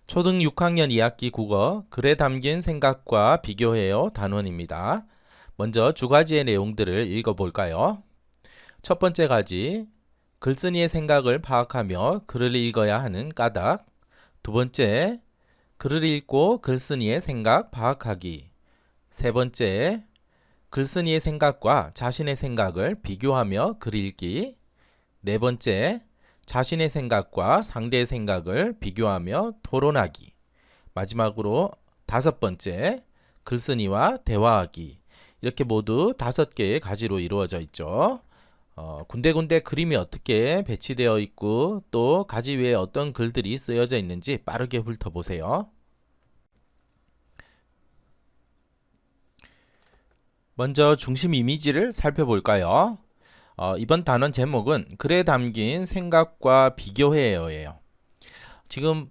초등 6학년 2학기 국어 글에 담긴 생각과 비교해요 단원입니다. 먼저 두 가지의 내용들을 읽어볼까요? 첫 번째 가지, 글쓴이의 생각을 파악하며 글을 읽어야 하는 까닭. 두 번째, 글을 읽고 글쓴이의 생각 파악하기. 세 번째, 글쓴이의 생각과 자신의 생각을 비교하며 글 읽기. 네 번째, 자신의 생각과 상대의 생각을 비교하며 토론하기. 마지막으로 다섯 번째, 글쓴이와 대화하기. 이렇게 모두 5개의 가지로 이루어져 있죠. 군데군데 그림이 어떻게 배치되어 있고 또 가지 위에 어떤 글들이 쓰여져 있는지 빠르게 훑어보세요. 먼저 중심 이미지를 살펴볼까요? 이번 단원 제목은 글에 담긴 생각과 비교해요예요. 지금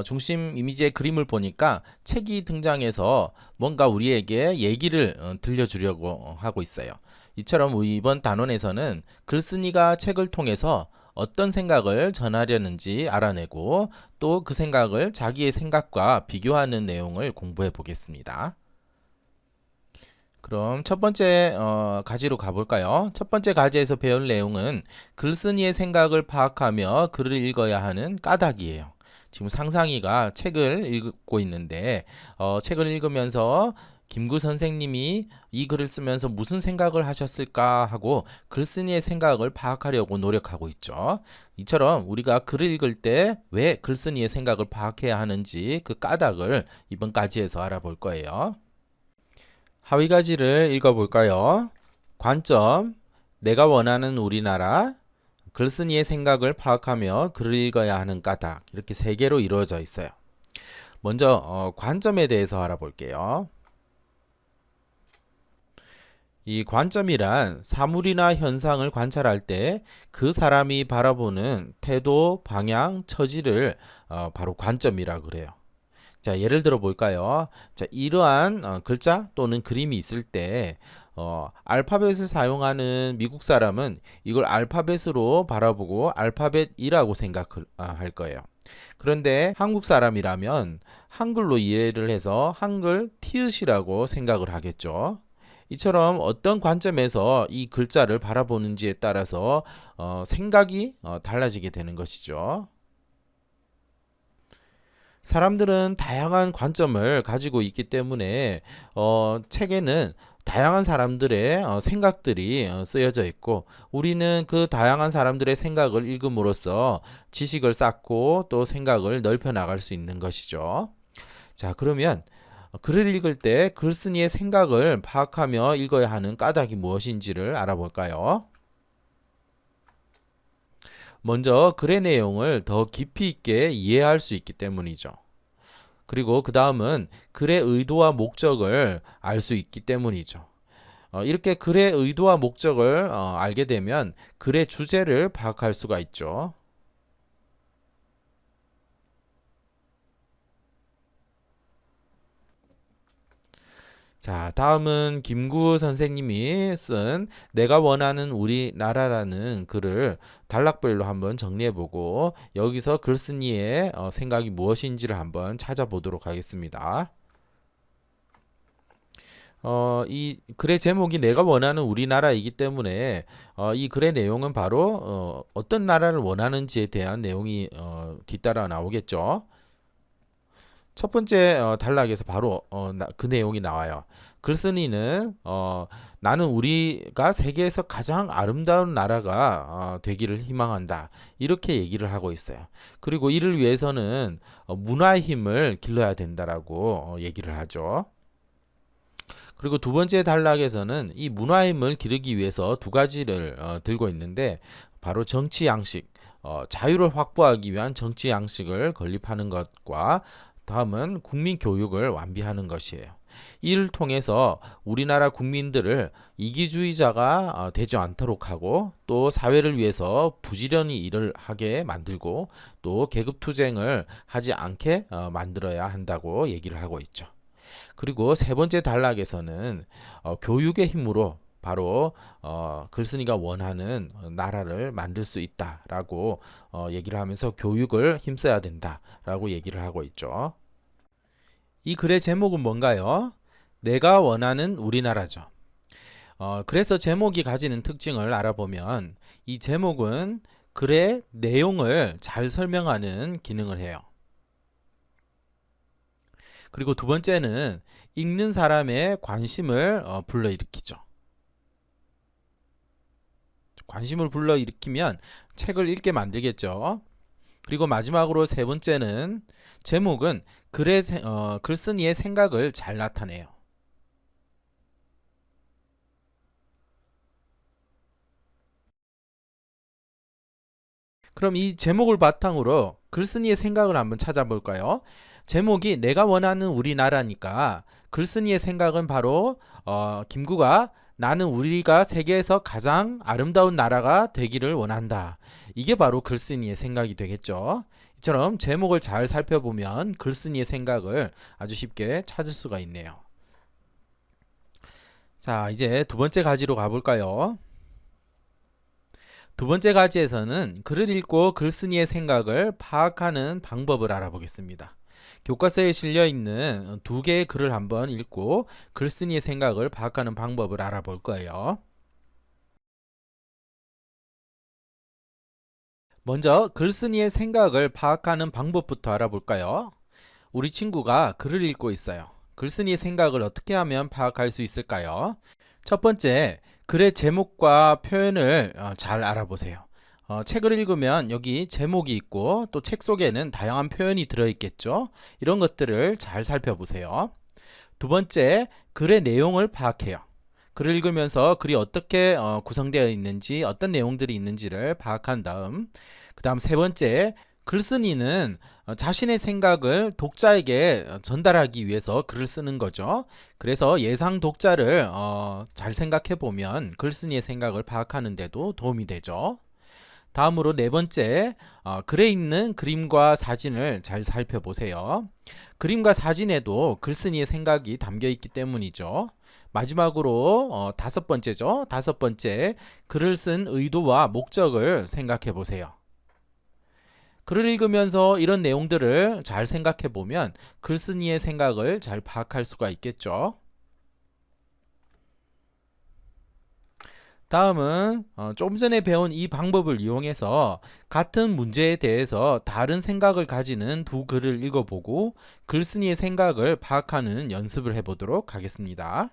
중심 이미지의 그림을 보니까 책이 등장해서 뭔가 우리에게 얘기를 들려주려고 하고 있어요. 이처럼 이번 단원에서는 글쓴이가 책을 통해서 어떤 생각을 전하려는지 알아내고 또 그 생각을 자기의 생각과 비교하는 내용을 공부해 보겠습니다. 그럼 첫 번째 가지로 가볼까요? 첫 번째 가지에서 배울 내용은 글쓴이의 생각을 파악하며 글을 읽어야 하는 까닭이에요. 지금 상상이가 책을 읽고 있는데 책을 읽으면서 김구 선생님이 이 글을 쓰면서 무슨 생각을 하셨을까 하고 글쓴이의 생각을 파악하려고 노력하고 있죠. 이처럼 우리가 글을 읽을 때 왜 글쓴이의 생각을 파악해야 하는지 그 까닭을 이번 가지에서 알아볼 거예요. 하위 가지를 읽어볼까요? 관점, 내가 원하는 우리나라, 글쓴이의 생각을 파악하며 글을 읽어야 하는 까닭, 이렇게 3개로 이루어져 있어요. 먼저 관점에 대해서 알아볼게요. 이 관점이란 사물이나 현상을 관찰할 때 그 사람이 바라보는 태도, 방향, 처지를 바로 관점이라 그래요. 자, 예를 들어 볼까요? 자, 이러한 글자 또는 그림이 있을 때 알파벳을 사용하는 미국 사람은 이걸 알파벳으로 바라보고 알파벳이라고 생각할 거예요. 그런데 한국 사람이라면 한글로 이해를 해서 한글 티읕이라고 생각을 하겠죠. 이처럼 어떤 관점에서 이 글자를 바라보는지에 따라서 생각이 달라지게 되는 것이죠. 사람들은 다양한 관점을 가지고 있기 때문에 책에는 다양한 사람들의 생각들이 쓰여져 있고 우리는 그 다양한 사람들의 생각을 읽음으로써 지식을 쌓고 또 생각을 넓혀 나갈 수 있는 것이죠. 자, 그러면 글을 읽을 때 글쓴이의 생각을 파악하며 읽어야 하는 까닭이 무엇인지를 알아볼까요? 먼저 글의 내용을 더 깊이 있게 이해할 수 있기 때문이죠. 그리고 그 다음은 글의 의도와 목적을 알 수 있기 때문이죠. 이렇게 글의 의도와 목적을 알게 되면 글의 주제를 파악할 수가 있죠. 자, 다음은 김구 선생님이 쓴 내가 원하는 우리나라라는 글을 단락별로 한번 정리해보고 여기서 글쓴이의 생각이 무엇인지를 한번 찾아보도록 하겠습니다. 이 글의 제목이 내가 원하는 우리나라이기 때문에 이 글의 내용은 바로 어떤 나라를 원하는지에 대한 내용이 뒤따라 나오겠죠. 첫 번째 단락에서 바로 그 내용이 나와요. 글쓴이는 나는 우리가 세계에서 가장 아름다운 나라가 되기를 희망한다. 이렇게 얘기를 하고 있어요. 그리고 이를 위해서는 문화의 힘을 길러야 된다라고 얘기를 하죠. 그리고 두 번째 단락에서는 이 문화의 힘을 기르기 위해서 두 가지를 들고 있는데 바로 정치 양식, 자유를 확보하기 위한 정치 양식을 건립하는 것과 다음은 국민 교육을 완비하는 것이에요. 이를 통해서 우리나라 국민들을 이기주의자가 되지 않도록 하고 또 사회를 위해서 부지런히 일을 하게 만들고 또 계급투쟁을 하지 않게 만들어야 한다고 얘기를 하고 있죠. 그리고 세 번째 단락에서는 교육의 힘으로 바로 글쓴이가 원하는 나라를 만들 수 있다라고 얘기를 하면서 교육을 힘써야 된다라고 얘기를 하고 있죠. 이 글의 제목은 뭔가요? 내가 원하는 우리나라죠. 그래서 제목이 가지는 특징을 알아보면 이 제목은 글의 내용을 잘 설명하는 기능을 해요. 그리고 두 번째는 읽는 사람의 관심을 불러일으키죠. 관심을 불러일으키면 책을 읽게 만들겠죠. 그리고 마지막으로 세 번째는 제목은 글쓴이의 생각을 잘 나타내요. 그럼 이 제목을 바탕으로 글쓴이의 생각을 한번 찾아볼까요? 제목이 내가 원하는 우리나라니까 글쓴이의 생각은 바로 김구가 나는 우리가 세계에서 가장 아름다운 나라가 되기를 원한다. 이게 바로 글쓴이의 생각이 되겠죠. 이처럼 제목을 잘 살펴보면 글쓴이의 생각을 아주 쉽게 찾을 수가 있네요. 자, 이제 두 번째 가지로 가볼까요? 두 번째 가지에서는 글을 읽고 글쓴이의 생각을 파악하는 방법을 알아보겠습니다. 교과서에 실려 있는 두 개의 글을 한번 읽고 글쓴이의 생각을 파악하는 방법을 알아볼 거예요. 먼저 글쓴이의 생각을 파악하는 방법부터 알아볼까요? 우리 친구가 글을 읽고 있어요. 글쓴이의 생각을 어떻게 하면 파악할 수 있을까요? 첫 번째, 글의 제목과 표현을 잘 알아보세요. 책을 읽으면 여기 제목이 있고 또 책 속에는 다양한 표현이 들어있겠죠. 이런 것들을 잘 살펴보세요. 두 번째, 글의 내용을 파악해요. 글을 읽으면서 글이 어떻게 구성되어 있는지, 어떤 내용들이 있는지를 파악한 다음, 그 다음 세 번째, 글쓴이는 자신의 생각을 독자에게 전달하기 위해서 글을 쓰는 거죠. 그래서 예상 독자를 잘 생각해 보면 글쓴이의 생각을 파악하는 데도 도움이 되죠. 다음으로 네 번째, 글에 있는 그림과 사진을 잘 살펴보세요. 그림과 사진에도 글쓴이의 생각이 담겨 있기 때문이죠. 마지막으로 다섯 번째죠. 다섯 번째, 글을 쓴 의도와 목적을 생각해 보세요. 글을 읽으면서 이런 내용들을 잘 생각해 보면 글쓴이의 생각을 잘 파악할 수가 있겠죠. 다음은 조금 전에 배운 이 방법을 이용해서 같은 문제에 대해서 다른 생각을 가지는 두 글을 읽어보고 글쓴이의 생각을 파악하는 연습을 해보도록 하겠습니다.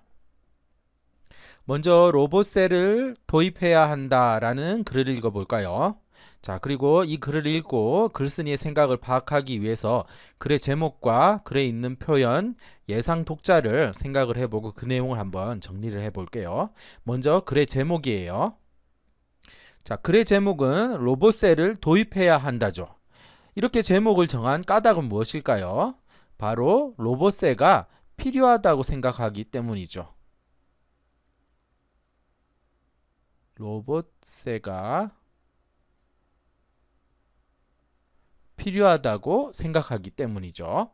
먼저 로봇셀을 도입해야 한다라는 글을 읽어볼까요? 자, 그리고 이 글을 읽고 글쓴이의 생각을 파악하기 위해서 글의 제목과 글에 있는 표현, 예상 독자를 생각을 해보고 그 내용을 한번 정리를 해볼게요. 먼저 글의 제목이에요. 자, 글의 제목은 로봇셀을 도입해야 한다죠. 이렇게 제목을 정한 까닭은 무엇일까요? 바로 로봇셀가 필요하다고 생각하기 때문이죠. 로봇셀가 필요하다고 생각하기 때문이죠.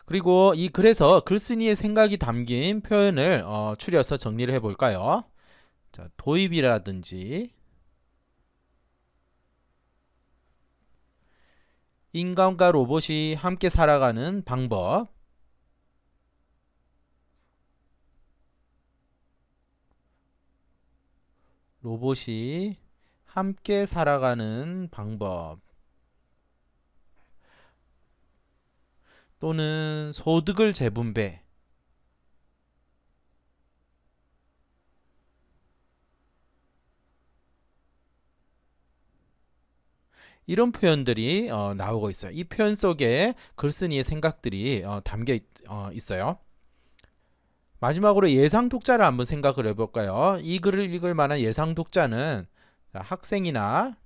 그리고 이 글에서 글쓴이의 생각이 담긴 표현을 추려서 정리를 해볼까요? 자, 도입이라든지 인간과 로봇이 함께 살아가는 방법, 로봇이 함께 살아가는 방법, 또는 소득을 재분배, 이런 표현들이 나오고 있어요. 이 표현 속에 글쓴이의 생각들이 담겨 있어요. 마지막으로 예상 독자를 한번 생각을 해볼까요? 이 글을 읽을 만한 예상 독자는 학생이나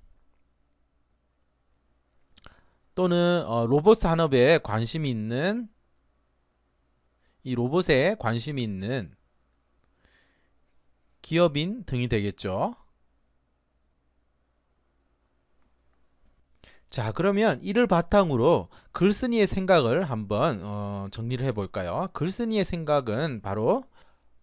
또는 로봇 산업에 관심이 있는, 이 로봇에 관심이 있는 기업인 등이 되겠죠. 자, 그러면 이를 바탕으로 글쓴이의 생각을 한번 정리를 해볼까요? 글쓴이의 생각은 바로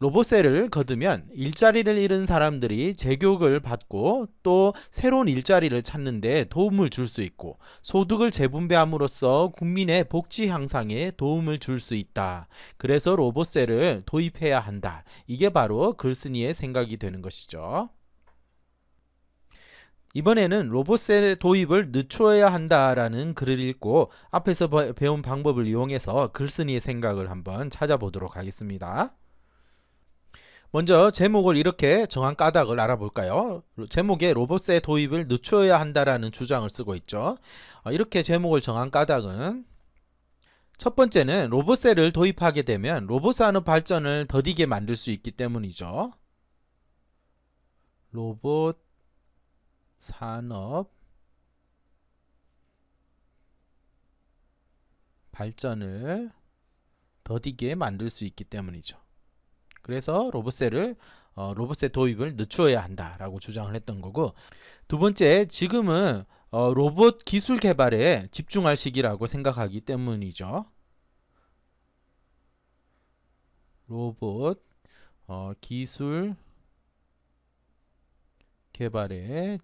로봇세를 거두면 일자리를 잃은 사람들이 재교육을 받고 또 새로운 일자리를 찾는 데 도움을 줄 수 있고 소득을 재분배함으로써 국민의 복지 향상에 도움을 줄 수 있다. 그래서 로봇세를 도입해야 한다. 이게 바로 글쓴이의 생각이 되는 것이죠. 이번에는 로봇세 도입을 늦춰야 한다라는 글을 읽고 앞에서 배운 방법을 이용해서 글쓴이의 생각을 한번 찾아보도록 하겠습니다. 먼저 제목을 이렇게 정한 까닭을 알아볼까요? 제목에 로봇세 도입을 늦춰야 한다라는 주장을 쓰고 있죠. 이렇게 제목을 정한 까닭은 첫 번째는 로봇세를 도입하게 되면 로봇 산업 발전을 더디게 만들 수 있기 때문이죠. 로봇 산업 발전을 더디게 만들 수 있기 때문이죠. 그래서 로봇세 도입을 늦춰야 한다라고 주장을 했던 거고, 두 번째, 지금은 로봇 기술 개발에 집중할 시기라고 생각하기 때문이죠. 로봇 기술 개발에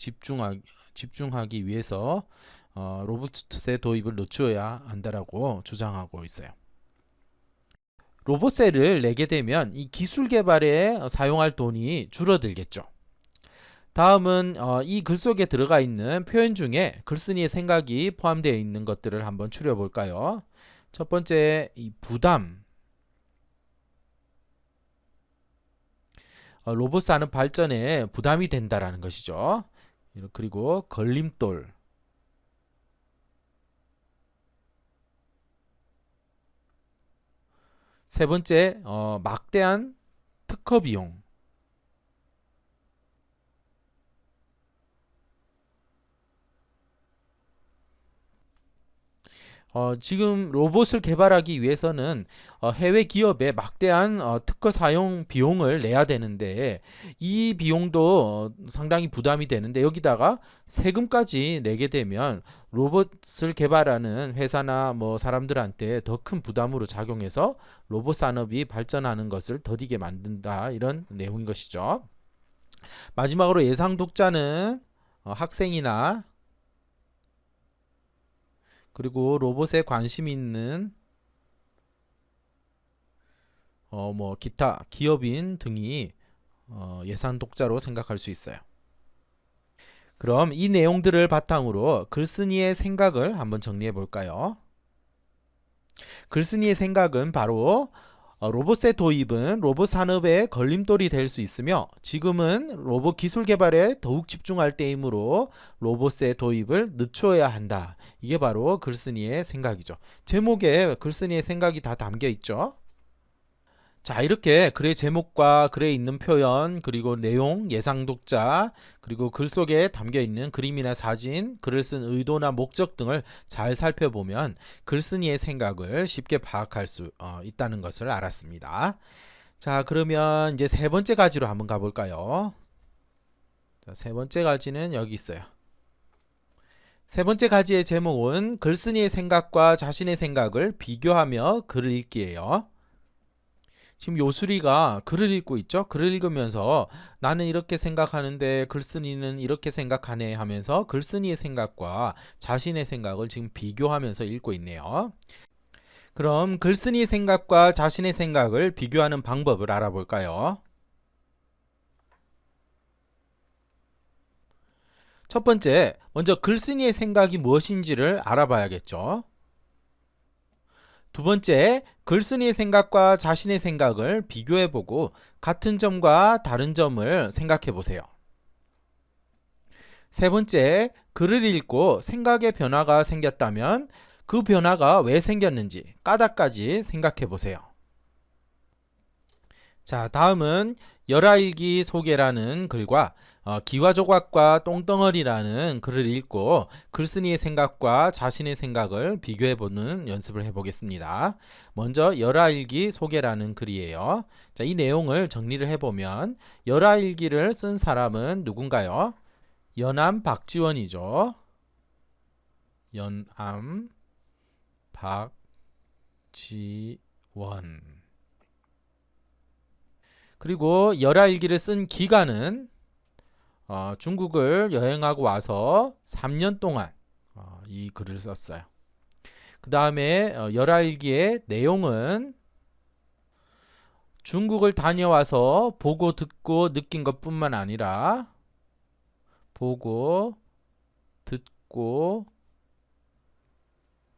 집중하기 위해서 로봇세 도입을 늦춰야 한다라고 주장하고 있어요. 로봇세를 내게 되면 이 기술 개발에 사용할 돈이 줄어들겠죠. 다음은 이 글 속에 들어가 있는 표현 중에 글쓴이의 생각이 포함되어 있는 것들을 한번 추려볼까요? 첫 번째, 이 부담. 로봇 산업 발전에 부담이 된다라는 것이죠. 그리고 걸림돌. 세 번째, 막대한 특허 비용. 지금 로봇을 개발하기 위해서는 해외 기업에 막대한 특허 사용 비용을 내야 되는데 이 비용도 상당히 부담이 되는데 여기다가 세금까지 내게 되면 로봇을 개발하는 회사나 뭐 사람들한테 더 큰 부담으로 작용해서 로봇 산업이 발전하는 것을 더디게 만든다, 이런 내용인 것이죠. 마지막으로 예상 독자는 학생이나 그리고 로봇에 관심 있는 뭐 기타 기업인 등이 예상 독자로 생각할 수 있어요. 그럼 이 내용들을 바탕으로 글쓴이의 생각을 한번 정리해 볼까요? 글쓴이의 생각은 바로 로봇세 도입은 로봇 산업의 걸림돌이 될 수 있으며 지금은 로봇 기술 개발에 더욱 집중할 때이므로 로봇세 도입을 늦춰야 한다. 이게 바로 글쓴이의 생각이죠. 제목에 글쓴이의 생각이 다 담겨 있죠. 자, 이렇게 글의 제목과 글에 있는 표현, 그리고 내용, 예상 독자, 그리고 글 속에 담겨 있는 그림이나 사진, 글을 쓴 의도나 목적 등을 잘 살펴보면 글쓴이의 생각을 쉽게 파악할 수 있다는 것을 알았습니다. 자, 그러면 이제 세 번째 가지로 한번 가볼까요? 자, 세 번째 가지는 여기 있어요. 세 번째 가지의 제목은 글쓴이의 생각과 자신의 생각을 비교하며 글을 읽기예요. 지금 요수리가 글을 읽고 있죠. 글을 읽으면서 나는 이렇게 생각하는데 글쓴이는 이렇게 생각하네 하면서 글쓴이의 생각과 자신의 생각을 지금 비교하면서 읽고 있네요. 그럼 글쓴이 생각과 자신의 생각을 비교하는 방법을 알아볼까요? 첫 번째, 먼저 글쓴이의 생각이 무엇인지를 알아봐야겠죠. 두 번째, 글쓴이의 생각과 자신의 생각을 비교해보고 같은 점과 다른 점을 생각해보세요. 세 번째, 글을 읽고 생각의 변화가 생겼다면 그 변화가 왜 생겼는지 까닭까지 생각해보세요. 자, 다음은 열하일기 소개라는 글과 기와조각과 똥덩어리라는 글을 읽고 글쓴이의 생각과 자신의 생각을 비교해보는 연습을 해보겠습니다. 먼저 열하일기 소개라는 글이에요. 자, 이 내용을 정리를 해보면 열하일기를 쓴 사람은 누군가요? 연암 박지원이죠. 연암 박지원. 그리고 열하일기를 쓴 기간은 중국을 여행하고 와서 3년 동안 이 글을 썼어요. 그 다음에 열하일기의 내용은 중국을 다녀와서 보고 듣고 느낀 것뿐만 아니라 보고 듣고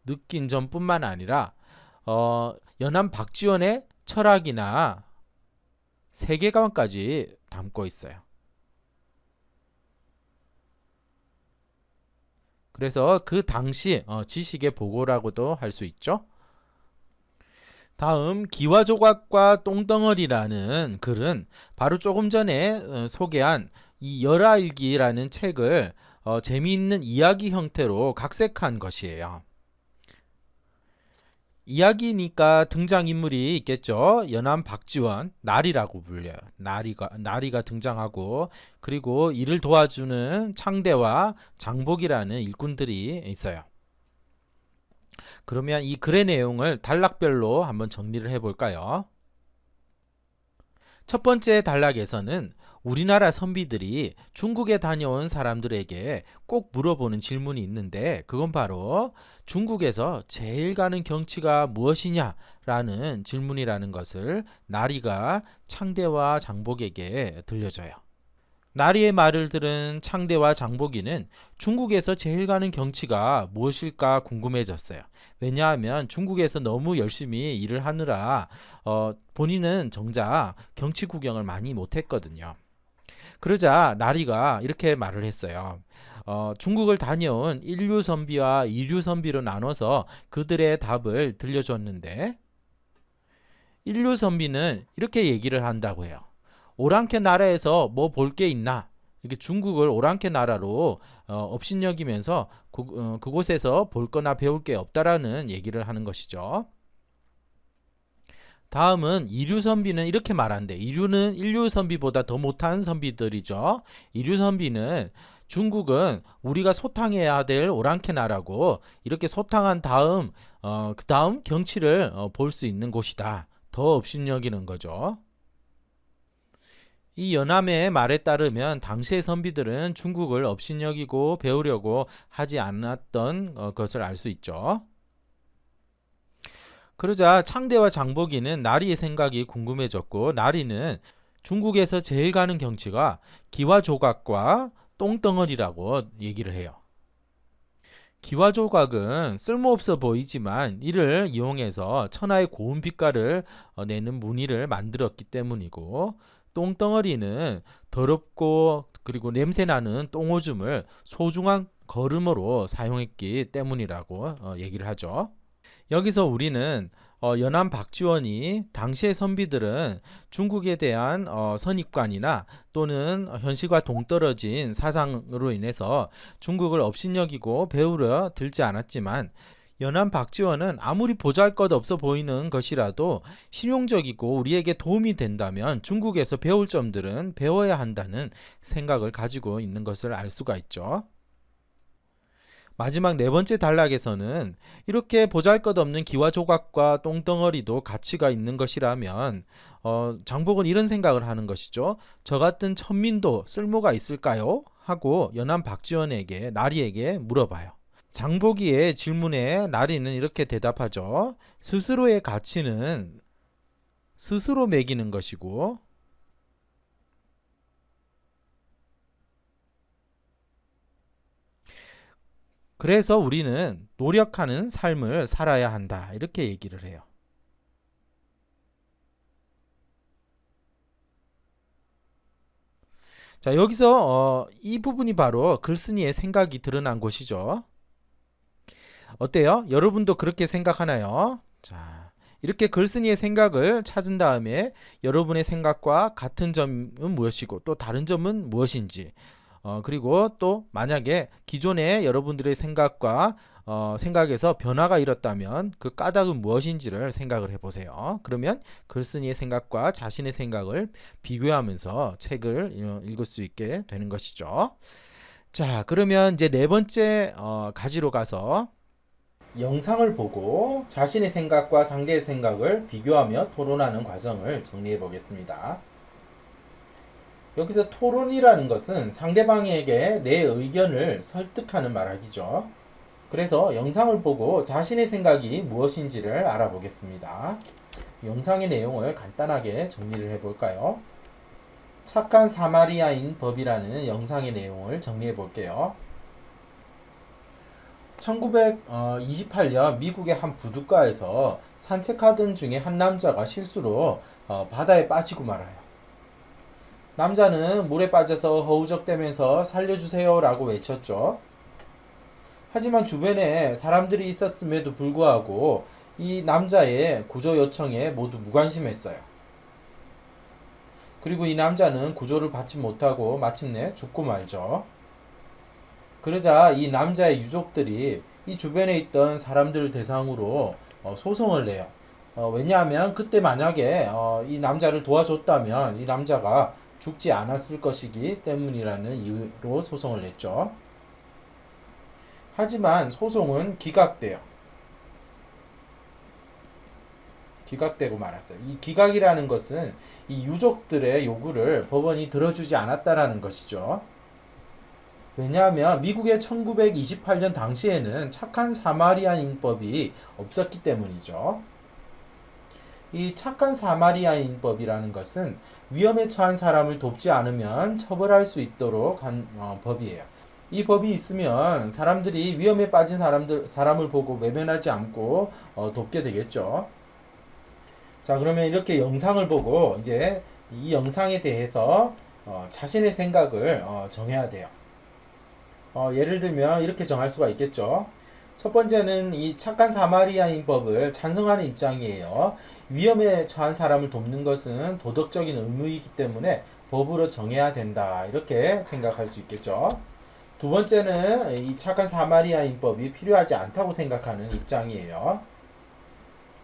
느낀 점뿐만 아니라 연암 박지원의 철학이나 세계관까지 담고 있어요. 그래서 그 당시 지식의 보고라고도 할 수 있죠. 다음 기와조각과 똥덩어리라는 글은 바로 조금 전에 소개한 이 열하일기라는 책을 재미있는 이야기 형태로 각색한 것이에요. 이야기니까 등장인물이 있겠죠. 연암 박지원, 나리라고 불려요. 나리가 등장하고, 그리고 이를 도와주는 창대와 장복이라는 일꾼들이 있어요. 그러면 이 글의 내용을 단락별로 한번 정리를 해볼까요? 첫 번째 단락에서는 우리나라 선비들이 중국에 다녀온 사람들에게 꼭 물어보는 질문이 있는데, 그건 바로 중국에서 제일 가는 경치가 무엇이냐라는 질문이라는 것을 나리가 창대와 장복에게 들려줘요. 나리의 말을 들은 창대와 장복이는 중국에서 제일 가는 경치가 무엇일까 궁금해졌어요. 왜냐하면 중국에서 너무 열심히 일을 하느라 본인은 정작 경치 구경을 많이 못했거든요. 그러자 나리가 이렇게 말을 했어요. 중국을 다녀온 1류 선비와 2류 선비로 나눠서 그들의 답을 들려줬는데, 1류 선비는 이렇게 얘기를 한다고 해요. 오랑캐 나라에서 뭐 볼 게 있나? 이렇게 중국을 오랑캐 나라로 업신여기면서 그곳에서 볼 거나 배울 게 없다라는 얘기를 하는 것이죠. 다음은 2류 선비는 이렇게 말한대. 2류는 1류 선비보다 더 못한 선비들이죠. 2류 선비는 중국은 우리가 소탕해야 될 오랑캐 나라고, 이렇게 소탕한 다음 그 다음 경치를 볼 수 있는 곳이다. 더 업신여기는 거죠. 이 연암의 말에 따르면 당시의 선비들은 중국을 업신여기고 배우려고 하지 않았던 것을 알 수 있죠. 그러자 창대와 장복이는 나리의 생각이 궁금해졌고, 나리는 중국에서 제일 가는 경치가 기와조각과 똥덩어리라고 얘기를 해요. 기와조각은 쓸모없어 보이지만 이를 이용해서 천하의 고운 빛깔을 내는 무늬를 만들었기 때문이고, 똥덩어리는 더럽고 그리고 냄새나는 똥오줌을 소중한 거름으로 사용했기 때문이라고 얘기를 하죠. 여기서 우리는 연암 박지원이 당시의 선비들은 중국에 대한 선입관이나 또는 현실과 동떨어진 사상으로 인해서 중국을 업신여기고 배우려 들지 않았지만, 연암 박지원은 아무리 보잘것없어 보이는 것이라도 실용적이고 우리에게 도움이 된다면 중국에서 배울 점들은 배워야 한다는 생각을 가지고 있는 것을 알 수가 있죠. 마지막 네 번째 단락에서는 이렇게 보잘것없는 기와조각과 똥덩어리도 가치가 있는 것이라면 장복은 이런 생각을 하는 것이죠. 저 같은 천민도 쓸모가 있을까요? 하고 연암 박지원에게, 나리에게 물어봐요. 장복이의 질문에 나리는 이렇게 대답하죠. 스스로의 가치는 스스로 매기는 것이고, 그래서 우리는 노력하는 삶을 살아야 한다. 이렇게 얘기를 해요. 자, 여기서 이 부분이 바로 글쓴이의 생각이 드러난 곳이죠. 어때요? 여러분도 그렇게 생각하나요? 자, 이렇게 글쓴이의 생각을 찾은 다음에 여러분의 생각과 같은 점은 무엇이고 또 다른 점은 무엇인지, 그리고 또 만약에 기존의 여러분들의 생각과 생각에서 변화가 일었다면 그 까닭은 무엇인지를 생각을 해보세요. 그러면 글쓴이의 생각과 자신의 생각을 비교하면서 책을 읽을 수 있게 되는 것이죠. 자, 그러면 이제 네 번째 가지로 가서 영상을 보고 자신의 생각과 상대의 생각을 비교하며 토론하는 과정을 정리해 보겠습니다. 여기서 토론이라는 것은 상대방에게 내 의견을 설득하는 말하기죠. 그래서 영상을 보고 자신의 생각이 무엇인지를 알아보겠습니다. 영상의 내용을 간단하게 정리를 해볼까요? 착한 사마리아인 법이라는 영상의 내용을 정리해 볼게요. 1928년 미국의 한 부둣가에서 산책하던 중에 한 남자가 실수로 바다에 빠지고 말아요. 남자는 물에 빠져서 허우적대면서 살려주세요 라고 외쳤죠. 하지만 주변에 사람들이 있었음에도 불구하고 이 남자의 구조 요청에 모두 무관심했어요. 그리고 이 남자는 구조를 받지 못하고 마침내 죽고 말죠. 그러자 이 남자의 유족들이 이 주변에 있던 사람들 대상으로 소송을 내요. 왜냐하면 그때 만약에 이 남자를 도와줬다면 이 남자가 죽지 않았을 것이기 때문이라는 이유로 소송을 냈죠. 하지만 소송은 기각돼요. 기각되고 말았어요. 이 기각이라는 것은 이 유족들의 요구를 법원이 들어주지 않았다라는 것이죠. 왜냐하면 미국의 1928년 당시에는 착한 사마리아인법이 없었기 때문이죠. 이 착한 사마리아인법이라는 것은 위험에 처한 사람을 돕지 않으면 처벌할 수 있도록 한 법이에요. 이 법이 있으면 사람들이 위험에 빠진 사람을 보고 외면하지 않고 돕게 되겠죠. 자, 그러면 이렇게 영상을 보고 이제 이 영상에 대해서 자신의 생각을 정해야 돼요. 예를 들면 이렇게 정할 수가 있겠죠. 첫 번째는 이 착한 사마리아인 법을 찬성하는 입장이에요. 위험에 처한 사람을 돕는 것은 도덕적인 의무이기 때문에 법으로 정해야 된다. 이렇게 생각할 수 있겠죠. 두 번째는 이 착한 사마리아인 법이 필요하지 않다고 생각하는 입장이에요.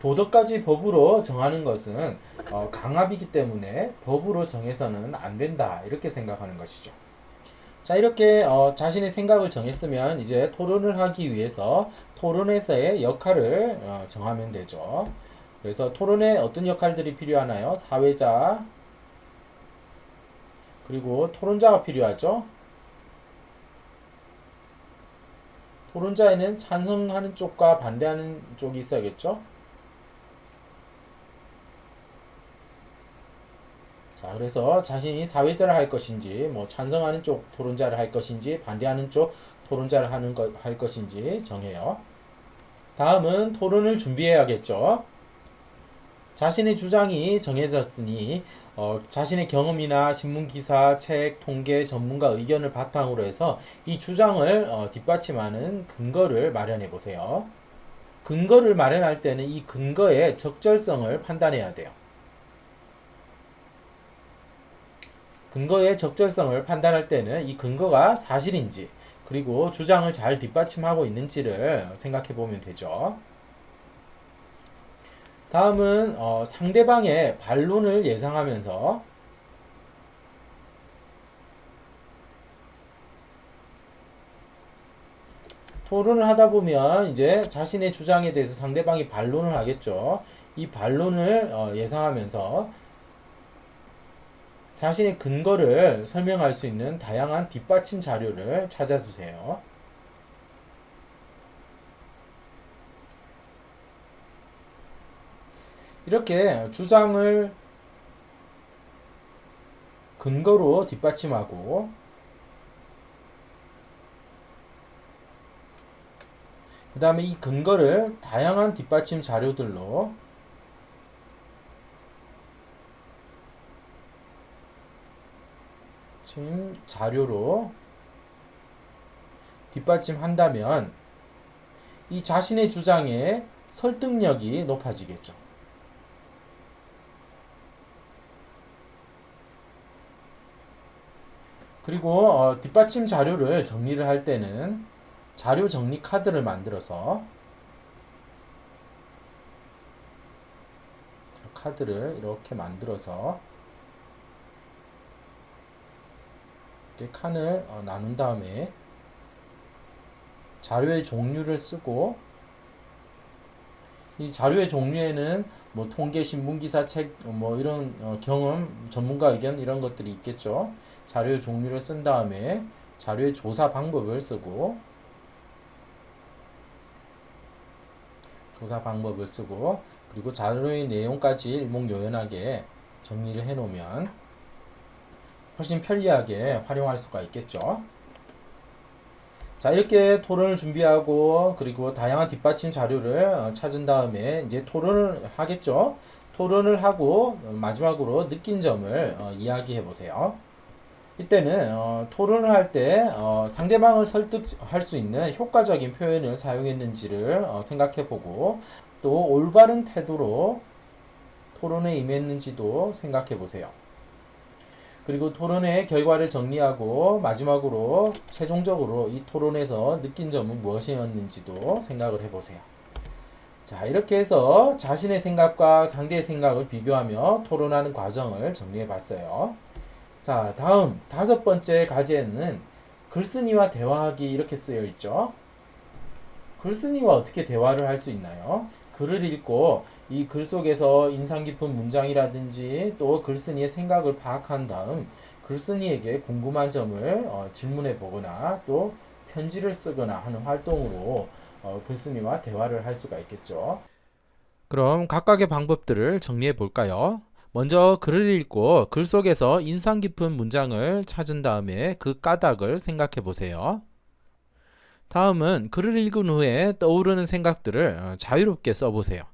도덕까지 법으로 정하는 것은 강압이기 때문에 법으로 정해서는 안 된다. 이렇게 생각하는 것이죠. 자, 이렇게 자신의 생각을 정했으면 이제 토론을 하기 위해서 토론에서의 역할을 정하면 되죠. 그래서 토론에 어떤 역할들이 필요하나요? 사회자, 그리고 토론자가 필요하죠. 토론자에는 찬성하는 쪽과 반대하는 쪽이 있어야겠죠. 자, 그래서 자신이 사회자를 할 것인지, 뭐 찬성하는 쪽 토론자를 할 것인지, 반대하는 쪽 토론자를 할 것인지 정해요. 다음은 토론을 준비해야겠죠. 자신의 주장이 정해졌으니 자신의 경험이나 신문 기사, 책, 통계, 전문가 의견을 바탕으로 해서 이 주장을 뒷받침하는 근거를 마련해 보세요. 근거를 마련할 때는 이 근거의 적절성을 판단해야 돼요. 근거의 적절성을 판단할 때는 이 근거가 사실인지 그리고 주장을 잘 뒷받침하고 있는지를 생각해 보면 되죠. 다음은 상대방의 반론을 예상하면서 토론을 하다 보면 이제 자신의 주장에 대해서 상대방이 반론을 하겠죠. 이 반론을 예상하면서 자신의 근거를 설명할 수 있는 다양한 뒷받침 자료를 찾아주세요. 이렇게 주장을 근거로 뒷받침하고 그 다음에 이 근거를 다양한 뒷받침 자료들로 자료로 뒷받침한다면 이 자신의 주장의 설득력이 높아지겠죠. 그리고 뒷받침 자료를 정리를 할 때는 자료 정리 카드를 만들어서 카드를 이렇게 만들어서 이렇게 칸을 나눈 다음에 자료의 종류를 쓰고 이 자료의 종류에는 뭐 통계, 신문기사, 책, 뭐 이런 경험, 전문가 의견 이런 것들이 있겠죠. 자료의 종류를 쓴 다음에 자료의 조사 방법을 쓰고 그리고 자료의 내용까지 일목요연하게 정리를 해 놓으면 훨씬 편리하게 활용할 수가 있겠죠. 자, 이렇게 토론을 준비하고 그리고 다양한 뒷받침 자료를 찾은 다음에 이제 토론을 하겠죠. 토론을 하고 마지막으로 느낀 점을 이야기해 보세요. 이때는 토론을 할 때 상대방을 설득할 수 있는 효과적인 표현을 사용했는지를 생각해 보고 또 올바른 태도로 토론에 임했는지도 생각해 보세요. 그리고 토론의 결과를 정리하고 마지막으로 최종적으로 이 토론에서 느낀 점은 무엇이었는지도 생각을 해보세요. 자, 이렇게 해서 자신의 생각과 상대의 생각을 비교하며 토론하는 과정을 정리해 봤어요. 자, 다음 5번째 과제는 글쓴이와 대화하기 이렇게 쓰여 있죠. 글쓴이와 어떻게 대화를 할 수 있나요? 글을 읽고 이 글 속에서 인상 깊은 문장이라든지 또 글쓴이의 생각을 파악한 다음 글쓴이에게 궁금한 점을 질문해 보거나 또 편지를 쓰거나 하는 활동으로 글쓴이와 대화를 할 수가 있겠죠. 그럼 각각의 방법들을 정리해 볼까요? 먼저 글을 읽고 글 속에서 인상 깊은 문장을 찾은 다음에 그 까닭을 생각해 보세요. 다음은 글을 읽은 후에 떠오르는 생각들을 자유롭게 써보세요.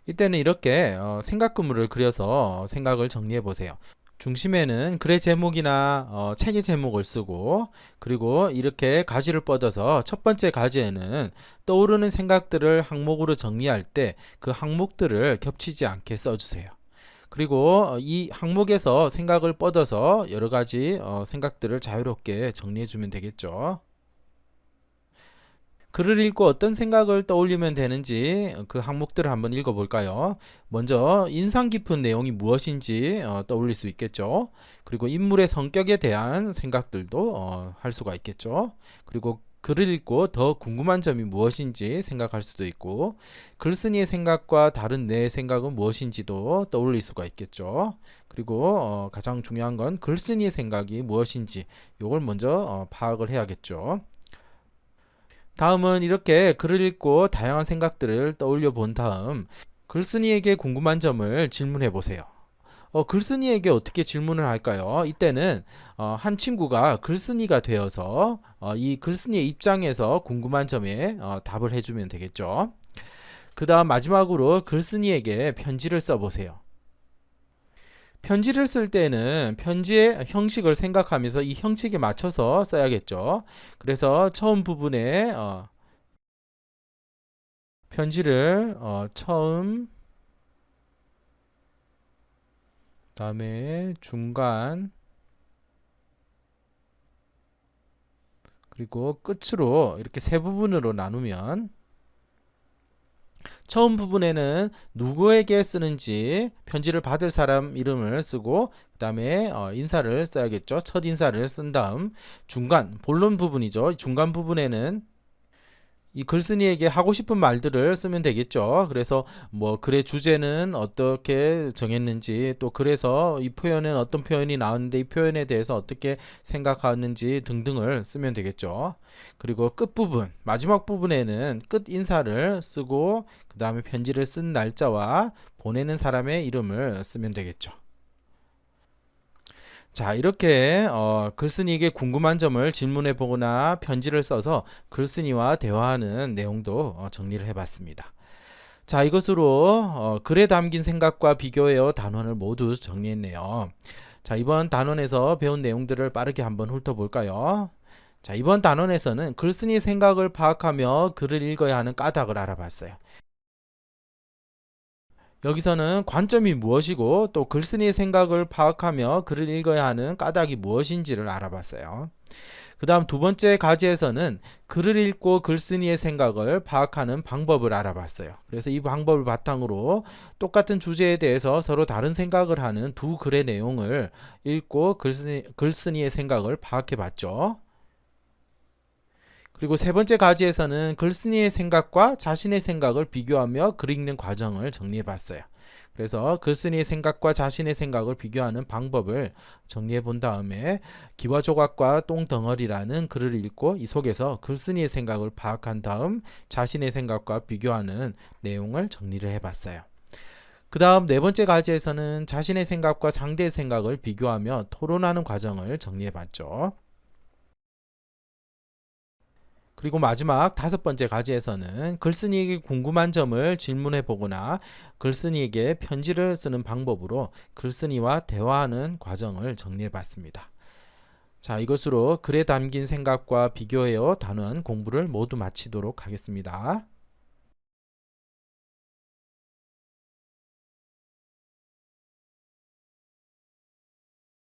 이때는 이렇게 생각 그물을 그려서 생각을 정리해 보세요. 중심에는 글의 제목이나 책의 제목을 쓰고 그리고 이렇게 가지를 뻗어서 첫 번째 가지에는 떠오르는 생각들을 항목으로 정리할 때 그 항목들을 겹치지 않게 써주세요. 그리고 이 항목에서 생각을 뻗어서 여러 가지 생각들을 자유롭게 정리해 주면 되겠죠. 글을 읽고 어떤 생각을 떠올리면 되는지 그 항목들을 한번 읽어볼까요? 먼저 인상 깊은 내용이 무엇인지 떠올릴 수 있겠죠. 그리고 인물의 성격에 대한 생각들도 할 수가 있겠죠. 그리고 글을 읽고 더 궁금한 점이 무엇인지 생각할 수도 있고 글쓴이의 생각과 다른 내 생각은 무엇인지도 떠올릴 수가 있겠죠. 그리고 가장 중요한 건 글쓴이의 생각이 무엇인지 이걸 먼저 파악을 해야겠죠. 다음은 이렇게 글을 읽고 다양한 생각들을 떠올려 본 다음 글쓴이에게 궁금한 점을 질문해 보세요. 글쓴이에게 어떻게 질문을 할까요? 이때는 한 친구가 글쓴이가 되어서 이 글쓴이의 입장에서 궁금한 점에 답을 해주면 되겠죠. 그 다음 마지막으로 글쓴이에게 편지를 써보세요. 편지를 쓸 때는 편지의 형식을 생각하면서 이 형식에 맞춰서 써야겠죠. 그래서 처음 부분에 편지를 처음, 다음에 중간, 그리고 끝으로 이렇게 세 부분으로 나누면 처음 부분에는 누구에게 쓰는지 편지를 받을 사람 이름을 쓰고 그 다음에 인사를 써야겠죠. 첫 인사를 쓴 다음 중간 본론 부분이죠. 중간 부분에는 이 글쓴이에게 하고 싶은 말들을 쓰면 되겠죠. 그래서 뭐 글의 주제는 어떻게 정했는지 또 그래서 이 표현은 어떤 표현이 나왔는데 이 표현에 대해서 어떻게 생각하는지 등등을 쓰면 되겠죠. 그리고 끝부분 마지막 부분에는 끝 인사를 쓰고 그 다음에 편지를 쓴 날짜와 보내는 사람의 이름을 쓰면 되겠죠. 자, 이렇게 글쓴이에게 궁금한 점을 질문해 보거나 편지를 써서 글쓴이와 대화하는 내용도 정리를 해봤습니다. 자, 이것으로 글에 담긴 생각과 비교해요 단원을 모두 정리했네요. 자, 이번 단원에서 배운 내용들을 빠르게 한번 훑어볼까요? 자, 이번 단원에서는 글쓴이 생각을 파악하며 글을 읽어야 하는 까닭을 알아봤어요. 여기서는 관점이 무엇이고 또 글쓴이의 생각을 파악하며 글을 읽어야 하는 까닭이 무엇인지를 알아봤어요. 그 다음 두 번째 과제에서는 글을 읽고 글쓴이의 생각을 파악하는 방법을 알아봤어요. 그래서 이 방법을 바탕으로 똑같은 주제에 대해서 서로 다른 생각을 하는 두 글의 내용을 읽고 글쓴이의 생각을 파악해 봤죠. 그리고 세 번째 가지에서는 글쓴이의 생각과 자신의 생각을 비교하며 글 읽는 과정을 정리해 봤어요. 그래서 글쓴이의 생각과 자신의 생각을 비교하는 방법을 정리해 본 다음에 기와 조각과 똥덩어리라는 글을 읽고 이 속에서 글쓴이의 생각을 파악한 다음 자신의 생각과 비교하는 내용을 정리를 해 봤어요. 그 다음 네 번째 가지에서는 자신의 생각과 상대의 생각을 비교하며 토론하는 과정을 정리해 봤죠. 그리고 마지막 다섯 번째 가지에서는 글쓴이에게 궁금한 점을 질문해 보거나 글쓴이에게 편지를 쓰는 방법으로 글쓴이와 대화하는 과정을 정리해 봤습니다. 자, 이것으로 글에 담긴 생각과 비교해요 단원 공부를 모두 마치도록 하겠습니다.